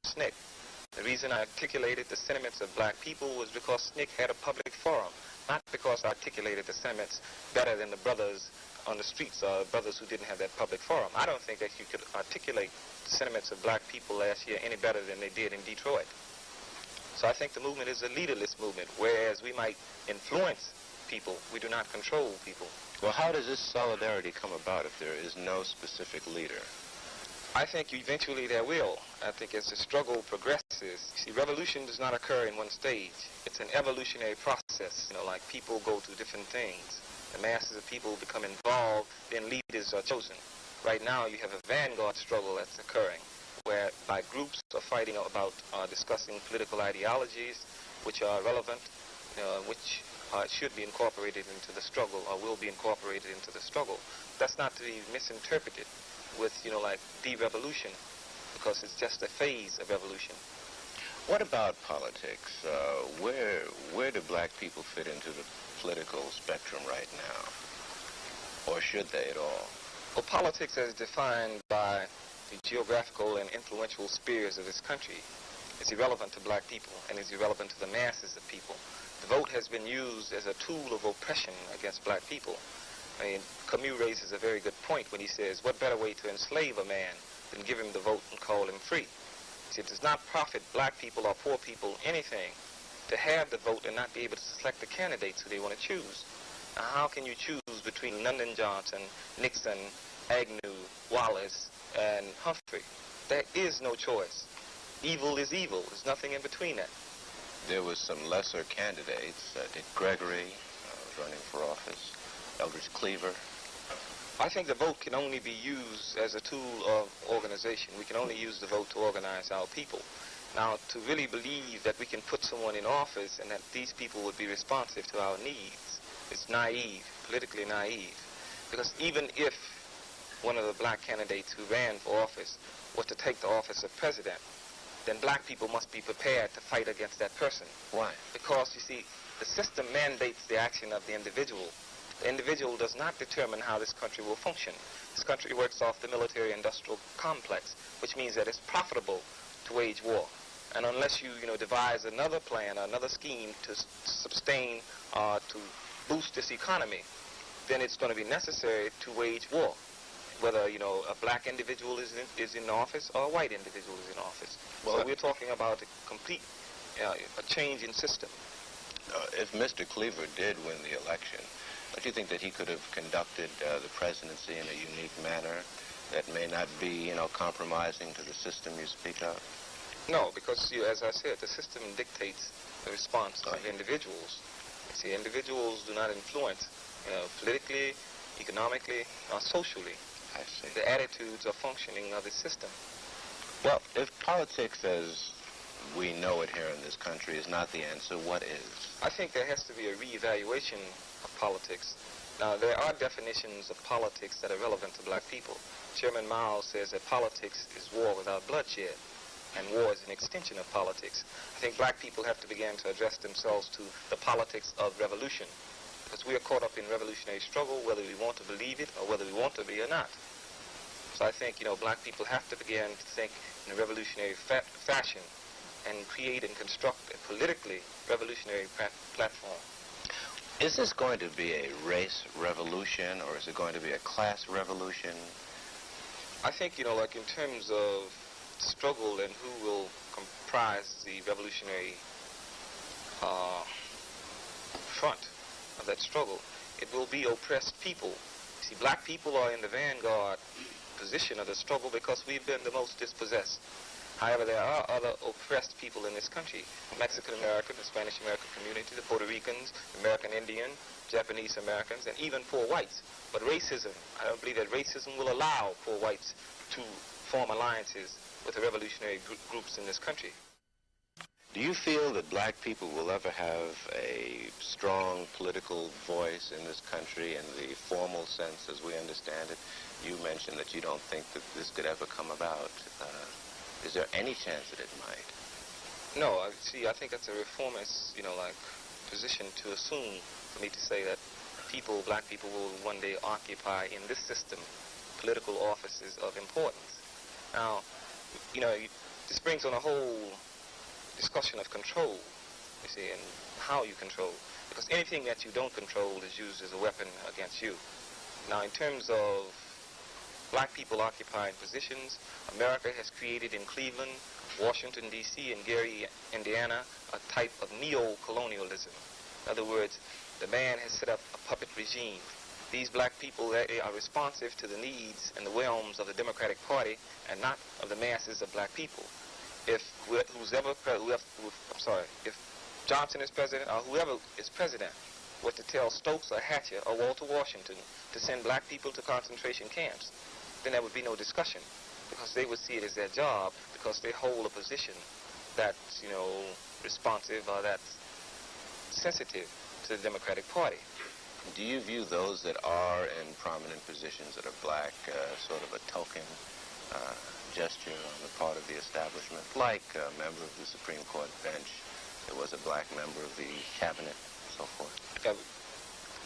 SNCC. The reason I articulated the sentiments of black people was because SNCC had a public forum, not because I articulated the sentiments better than the brothers on the streets or brothers who didn't have that public forum. I don't think that you could articulate the sentiments of black people last year any better than they did in Detroit. So I think the movement is a leaderless movement, whereas we might influence people, we do not control people. Well, how does this solidarity come about if there is no specific leader? I think eventually there will. I think as the struggle progresses, see, revolution does not occur in one stage. It's an evolutionary process, like people go through different things. The masses of people become involved, then leaders are chosen. Right now you have a vanguard struggle that's occurring, where like groups are fighting about discussing political ideologies which are relevant, which should be incorporated into the struggle or will be incorporated into the struggle. That's not to be misinterpreted with, like de-revolution, because it's just a phase of evolution. What about politics? Where do black people fit into the political spectrum right now? Or should they at all? Well, politics as defined by the geographical and influential spheres of this country is irrelevant to black people and is irrelevant to the masses of people. The vote has been used as a tool of oppression against black people. I mean, Camus raises a very good point when he says, what better way to enslave a man than give him the vote and call him free? See, it does not profit black people or poor people anything to have the vote and not be able to select the candidates who they want to choose. Now, how can you choose between Lyndon Johnson, Nixon, Agnew, Wallace, and Humphrey? There is no choice. Evil is evil. There's nothing in between that. There was some lesser candidates. Dick Gregory was running for office. Eldridge Cleaver. I think the vote can only be used as a tool of organization. We can only use the vote to organize our people. Now, to really believe that we can put someone in office and that these people would be responsive to our needs is naive, politically naive. Because even if one of the black candidates who ran for office was to take the office of president, then black people must be prepared to fight against that person. Why? Because, you see, the system mandates the action of the individual. The individual does not determine how this country will function. This country works off the military-industrial complex, which means that it's profitable to wage war. And unless you, devise another plan, another scheme to sustain, to boost this economy, then it's going to be necessary to wage war, whether, a black individual is in office or a white individual is in office. Well, so we're talking about a complete a change in system. If Mr. Cleaver did win the election, don't you think that he could have conducted the presidency in a unique manner that may not be, compromising to the system you speak of? No, because, as I said, the system dictates the response of individuals. See, individuals do not influence, politically, economically, or socially. I see. The attitudes or functioning of the system. Well, if politics as we know it here in this country is not the answer, what is? I think there has to be a reevaluation of politics. Now, there are definitions of politics that are relevant to black people. Chairman Mao says that politics is war without bloodshed, and war is an extension of politics. I think black people have to begin to address themselves to the politics of revolution, because we are caught up in revolutionary struggle, whether we want to believe it or whether we want to be or not. So I think, black people have to begin to think in a revolutionary fashion and create and construct a politically revolutionary platform. Is this going to be a race revolution, or is it going to be a class revolution? I think, like in terms of struggle and who will comprise the revolutionary front of that struggle, it will be oppressed people. See, black people are in the vanguard position of the struggle because we've been the most dispossessed. However, there are other oppressed people in this country: Mexican American, the Spanish American community, the Puerto Ricans, American Indian, Japanese Americans, and even poor whites. But racism, I don't believe that racism will allow poor whites to form alliances with the revolutionary groups in this country. Do you feel that black people will ever have a strong political voice in this country in the formal sense as we understand it? You mentioned that you don't think that this could ever come about. Is there any chance that it might? No, I think that's a reformist, position to assume for me to say that black people will one day occupy in this system political offices of importance. Now, this brings on a whole discussion of control, you see, and how you control. Because anything that you don't control is used as a weapon against you. Now, in terms of black people occupying positions, America has created in Cleveland, Washington, D.C., and Gary, Indiana, a type of neo-colonialism. In other words, the man has set up a puppet regime. These black people, they are responsive to the needs and the whims of the Democratic Party and not of the masses of black people. If Johnson is president or whoever is president were to tell Stokes or Hatcher or Walter Washington to send black people to concentration camps, then there would be no discussion, because they would see it as their job, because they hold a position that's, you know, responsive or that's sensitive to the Democratic Party. Do you view those that are in prominent positions that are black sort of a token gesture on the part of the establishment, like a member of the Supreme Court bench? There was a black member of the cabinet, and so forth.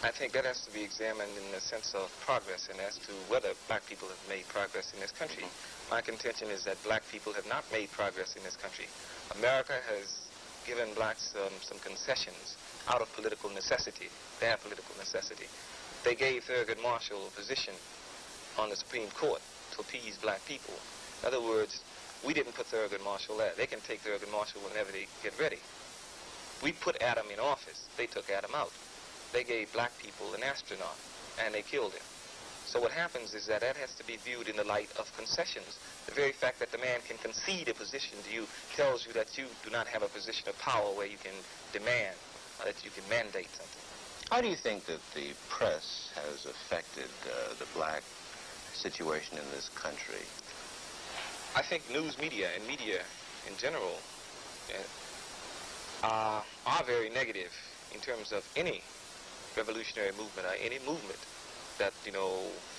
I think that has to be examined in the sense of progress and as to whether black people have made progress in this country. My contention is that black people have not made progress in this country. America has given blacks some concessions out of political necessity, their political necessity. They gave Thurgood Marshall a position on the Supreme Court to appease black people. In other words, we didn't put Thurgood Marshall there. They can take Thurgood Marshall whenever they get ready. We put Adam in office. They took Adam out. They gave black people an astronaut, and they killed him. So what happens is that has to be viewed in the light of concessions. The very fact that the man can concede a position to you tells you that you do not have a position of power where you can demand or that you can mandate something. How do you think that the press has affected the black situation in this country? I think news media and media in general are very negative in terms of any revolutionary movement or any movement that, you know,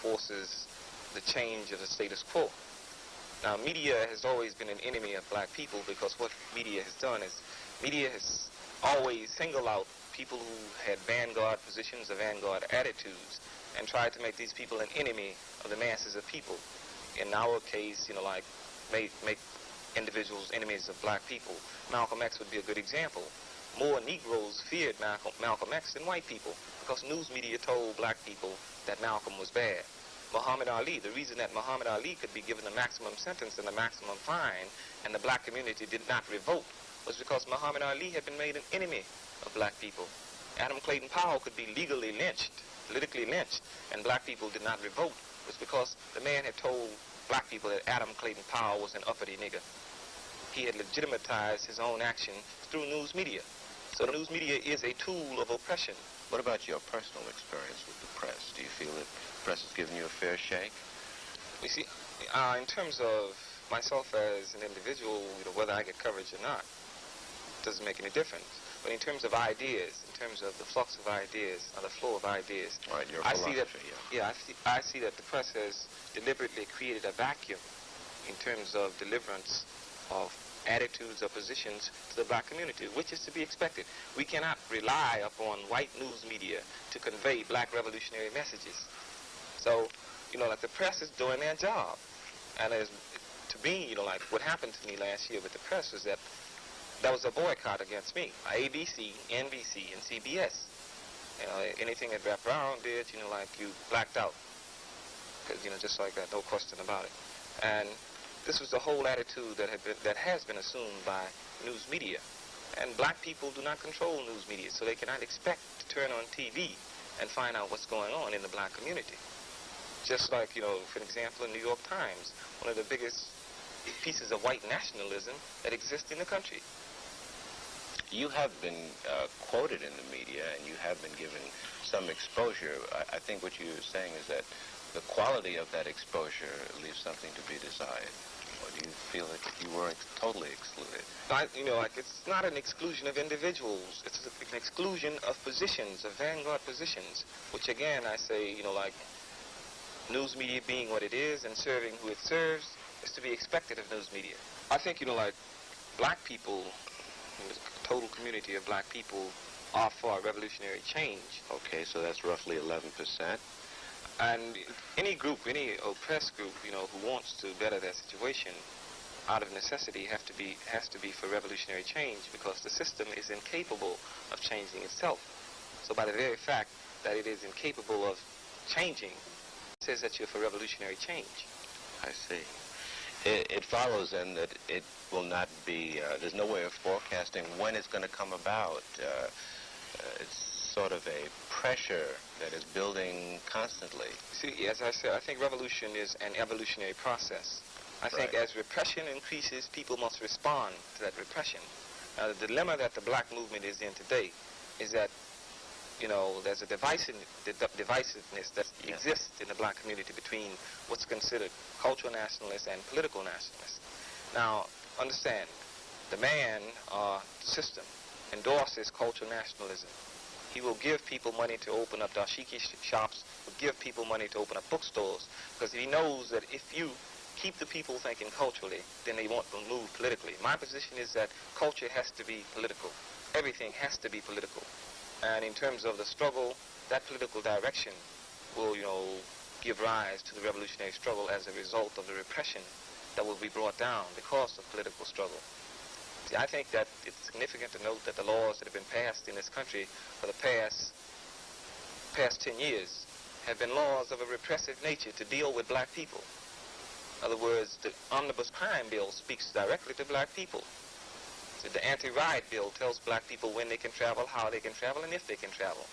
forces the change of the status quo. Now, media has always been an enemy of black people, because what media has done is media has always singled out people who had vanguard positions or vanguard attitudes and tried to make these people an enemy of the masses of people. In our case, you know, like make individuals enemies of black people. Malcolm X would be a good example. More Negroes feared Malcolm X than white people, because news media told black people that Malcolm was bad. Muhammad Ali, the reason that Muhammad Ali could be given the maximum sentence and the maximum fine and the black community did not revolt was because Muhammad Ali had been made an enemy of black people. Adam Clayton Powell could be legally lynched, politically lynched, and black people did not revolt was because the man had told black people that Adam Clayton Powell was an uppity nigger. He had legitimatized his own action through news media. So the news media is a tool of oppression. What about your personal experience with the press? Do you feel that the press has given you a fair shake? You see, in terms of myself as an individual, you know, whether I get coverage or not, doesn't make any difference. But in terms of ideas, in terms of the flux of ideas, or the flow of ideas, right, your I see that, I see that the press has deliberately created a vacuum in terms of deliverance of attitudes or positions to the black community, which is to be expected. We cannot rely upon white news media to convey black revolutionary messages. So, you know, like the press is doing their job. And to me, you know, like what happened to me last year with the press was that there was a boycott against me by ABC, NBC, and CBS. You know, anything that Hubert Brown did, you know, like you blacked out. Because, you know, just like that, no question about it. And this was the whole attitude that has been assumed by news media. And black people do not control news media, so they cannot expect to turn on TV and find out what's going on in the black community. Just like, you know, for example, in New York Times, one of the biggest pieces of white nationalism that exists in the country. You have been quoted in the media, and you have been given some exposure. I think what you're saying is that the quality of that exposure leaves something to be desired. Or do you feel that you were totally excluded? You know, like it's not an exclusion of individuals. It's an exclusion of positions, of vanguard positions, which again, I say, you know, like news media being what it is and serving who it serves is to be expected of news media. I think, you know, like black people, the total community of black people are for a revolutionary change. Okay, so that's roughly 11%. And any group, any oppressed group, you know, who wants to better their situation out of necessity, has to be for revolutionary change, because the system is incapable of changing itself. So by the very fact that it is incapable of changing, it says that you're for revolutionary change. I see. It follows then that it will not be, there's no way of forecasting when it's going to come about. It's sort of a pressure that is building constantly. See, as I said, I think revolution is an evolutionary process. I think as repression increases, people must respond to that repression. Now, the dilemma that the black movement is in today is that, you know, there's a divisiveness that exists in the black community between what's considered cultural nationalists and political nationalists. Now, understand, the man or system endorses cultural nationalism. He will give people money to open up dashiki shops, will give people money to open up bookstores, because he knows that if you keep the people thinking culturally, then they won't move politically. My position is that culture has to be political. Everything has to be political. And in terms of the struggle, that political direction will, you know, give rise to the revolutionary struggle as a result of the repression that will be brought down because of political struggle. See, I think that it's significant to note that the laws that have been passed in this country for the past 10 years have been laws of a repressive nature to deal with black people. In other words, the Omnibus Crime Bill speaks directly to black people. So the Anti-Riot Bill tells black people when they can travel, how they can travel, and if they can travel.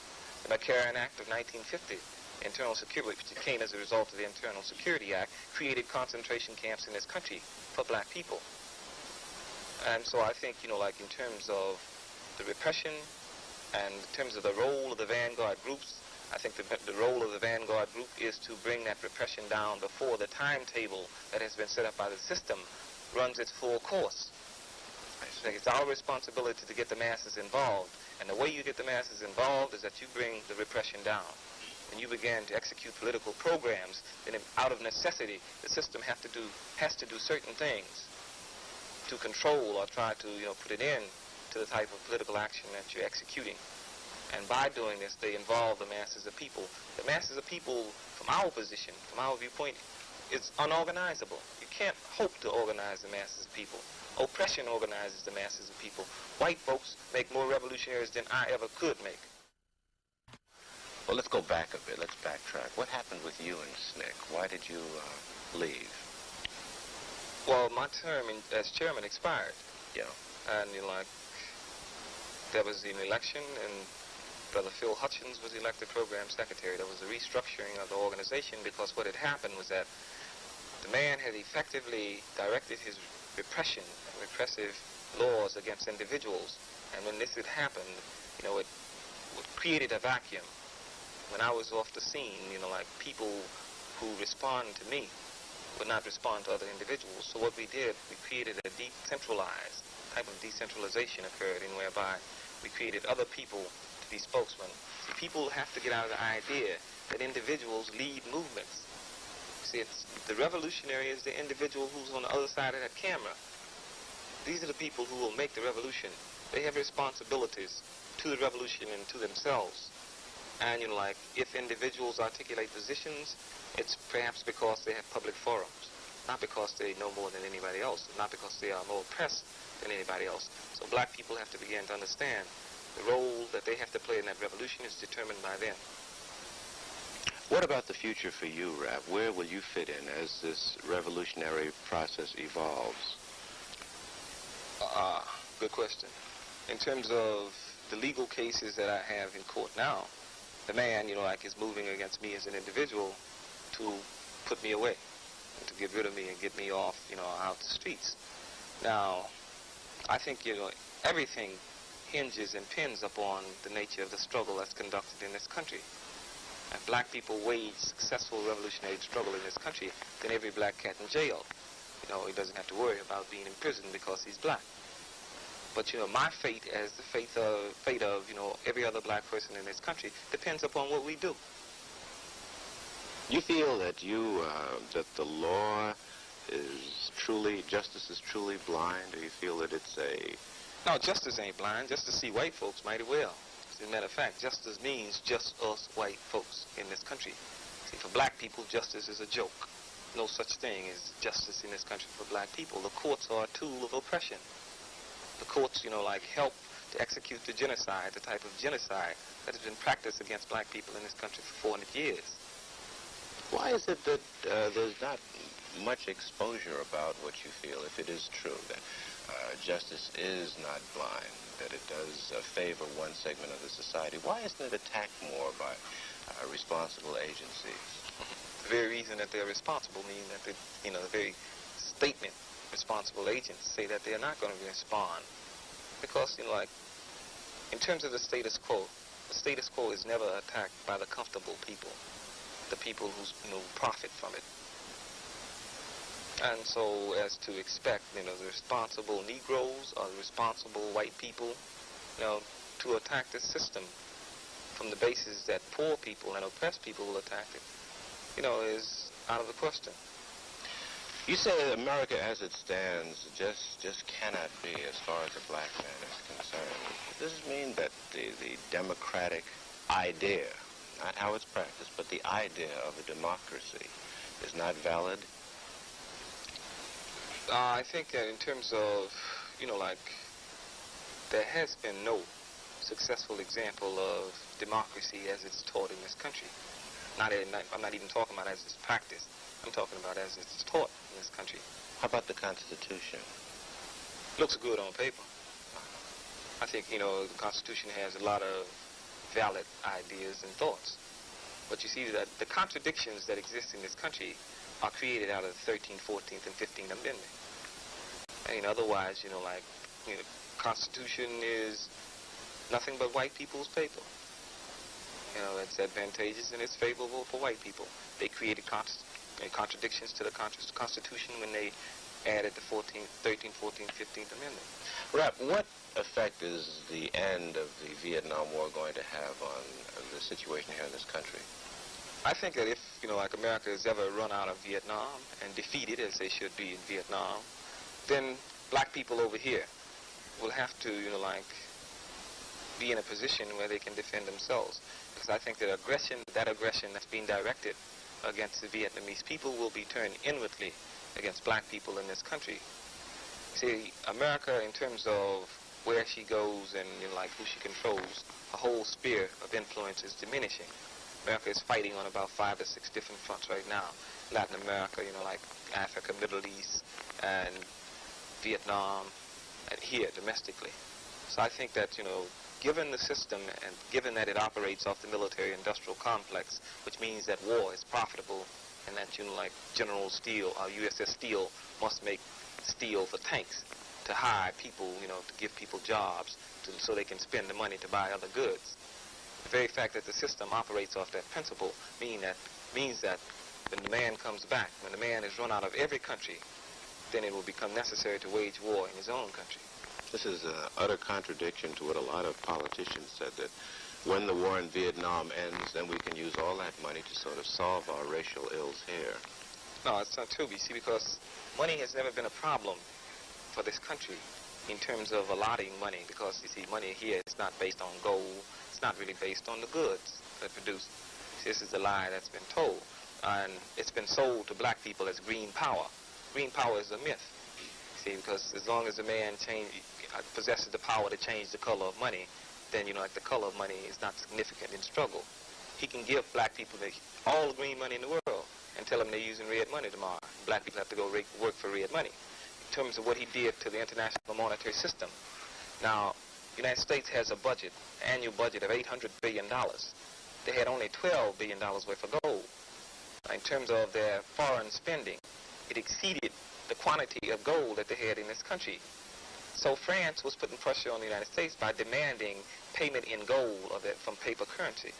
The McCarran Act of 1950, Internal Security, which came as a result of the Internal Security Act, created concentration camps in this country for black people. And so I think, you know, like in terms of the repression and in terms of the role of the vanguard groups, I think the role of the vanguard group is to bring that repression down before the timetable that has been set up by the system runs its full course. I think it's our responsibility to get the masses involved, and the way you get the masses involved is that you bring the repression down. When you begin to execute political programs, then out of necessity, the system has to do certain things to control or try to, you know, put an end to the type of political action that you're executing. And by doing this, they involve the masses of people. The masses of people, from our position, from our viewpoint, is unorganizable. You can't hope to organize the masses of people. Oppression organizes the masses of people. White folks make more revolutionaries than I ever could make. Well, let's go back a bit. Let's backtrack. What happened with you and SNCC? Why did you leave? Well, my term as chairman expired. Yeah. And, you know, like, there was an election, and Brother Phil Hutchins was elected program secretary. There was a restructuring of the organization because what had happened was that the man had effectively directed his repressive laws against individuals. And when this had happened, you know, it created a vacuum. When I was off the scene, you know, like, people who respond to me would not respond to other individuals. So what we did, we created a decentralized type of decentralization occurred, in whereby we created other people to be spokesmen. See, people have to get out of the idea that individuals lead movements. See, the revolutionary is the individual who's on the other side of that camera. These are the people who will make the revolution. They have responsibilities to the revolution and to themselves. And, you know, like, if individuals articulate positions, it's perhaps because they have public forums, not because they know more than anybody else, not because they are more oppressed than anybody else. So black people have to begin to understand the role that they have to play in that revolution is determined by them. What about the future for you, Rap? Where will you fit in as this revolutionary process evolves? Good question. In terms of the legal cases that I have in court now, the man, you know, like, is moving against me as an individual to put me away, to get rid of me and get me off, you know, out the streets. Now, I think, you know, everything hinges and pins upon the nature of the struggle that's conducted in this country. If black people wage successful revolutionary struggle in this country, then every black cat in jail, you know, he doesn't have to worry about being in prison because he's black. But, you know, my fate, as the fate of, you know, every other black person in this country, depends upon what we do. You feel that that the law is truly, justice is truly blind, or you feel that it's a... No, justice ain't blind. Justice see white folks mighty well. As a matter of fact, justice means just us white folks in this country. See, for black people, justice is a joke. no such thing as justice in this country for black people. The courts are a tool of oppression. The courts, like, help to execute the genocide, the type of genocide that has been practiced against black people in this country for 400 years. Why is it that there's not much exposure about what you feel, if it is true that justice is not blind, that it does favor one segment of the society? Why isn't it attacked more by responsible agencies? The very reason that they're responsible means that the very statement responsible agents say that they're not going to respond. Because, like, in terms of the status quo is never attacked by the comfortable people, the people who profit from it. And so, as to expect, the responsible Negroes or the responsible white people, to attack the system from the basis that poor people and oppressed people will attack it, is out of the question. You say that America as it stands just cannot be as far as the black man is concerned. Does this mean that the democratic idea, not how it's practiced, but the idea of a democracy is not valid? I think that in terms of, there has been no successful example of democracy as it's taught in this country. I'm not even talking about as it's practiced. I'm talking about as it's taught in this country. How about the Constitution? Looks good on paper. I think, the Constitution has a lot of valid ideas and thoughts. But you see that the contradictions that exist in this country are created out of the 13th, 14th, and 15th Amendment. Otherwise, Constitution is nothing but white people's paper. It's advantageous and it's favorable for white people. They created contradictions to the Constitution when they added the 13th, 14th, 15th Amendment. Rap, what effect is the end of the Vietnam War going to have on the situation here in this country? I think that if, America has ever run out of Vietnam and defeated, as they should be in Vietnam, then black people over here will have to, be in a position where they can defend themselves. Because I think that aggression that's being directed against the Vietnamese people will be turned inwardly against black people in this country. See, America, in terms of where she goes and, who she controls, a whole sphere of influence is diminishing. America is fighting on about 5 to 6 different fronts right now. Latin America, like Africa, Middle East, and Vietnam, and here domestically. So I think that, given the system and given that it operates off the military-industrial complex, which means that war is profitable and that, like General Steel or USS Steel must make steel for tanks to hire people, to give people jobs so they can spend the money to buy other goods. The very fact that the system operates off that principle means that when the man comes back, when the man is run out of every country, then it will become necessary to wage war in his own country. This is an utter contradiction to what a lot of politicians said, that when the war in Vietnam ends, then we can use all that money to sort of solve our racial ills here. No, it's not true, you see, because money has never been a problem for this country in terms of allotting money, because, you see, money here is not based on gold. It's not really based on the goods that produce. This is a lie that's been told, and it's been sold to black people as green power. Green power is a myth, see, because as long as a man possesses the power to change the color of money, then, the color of money is not significant in struggle. He can give black people all the green money in the world and tell them they're using red money tomorrow. Black people have to go work for red money. In terms of what he did to the international monetary system. Now, the United States has a budget, annual budget of $800 billion. They had only $12 billion worth of gold. In terms of their foreign spending, it exceeded the quantity of gold that they had in this country. So France was putting pressure on the United States by demanding payment in gold from paper currency.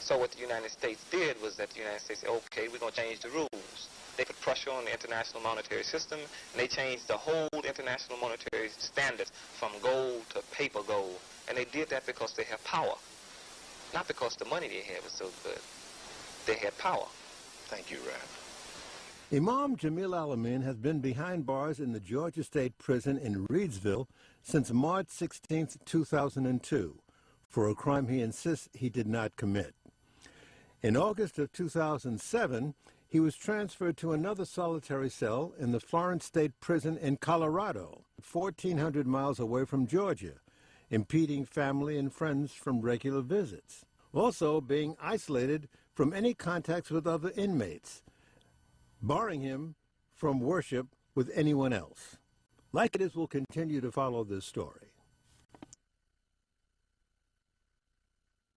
So what the United States did was that the United States said, okay, we're going to change the rules. They put pressure on the international monetary system, and they changed the whole international monetary standards from gold to paper gold. And they did that because they have power. Not because the money they had was so good. They had power. Thank you, Rap. Imam Jamil Al-Amin has been behind bars in the Georgia State Prison in Reidsville since March 16, 2002, for a crime he insists he did not commit. In August of 2007, he he was transferred to another solitary cell in the Florence State Prison in Colorado, 1,400 miles away from Georgia, impeding family and friends from regular visits. Also being isolated from any contacts with other inmates, barring him from worship with anyone else. Like It Is will continue to follow this story.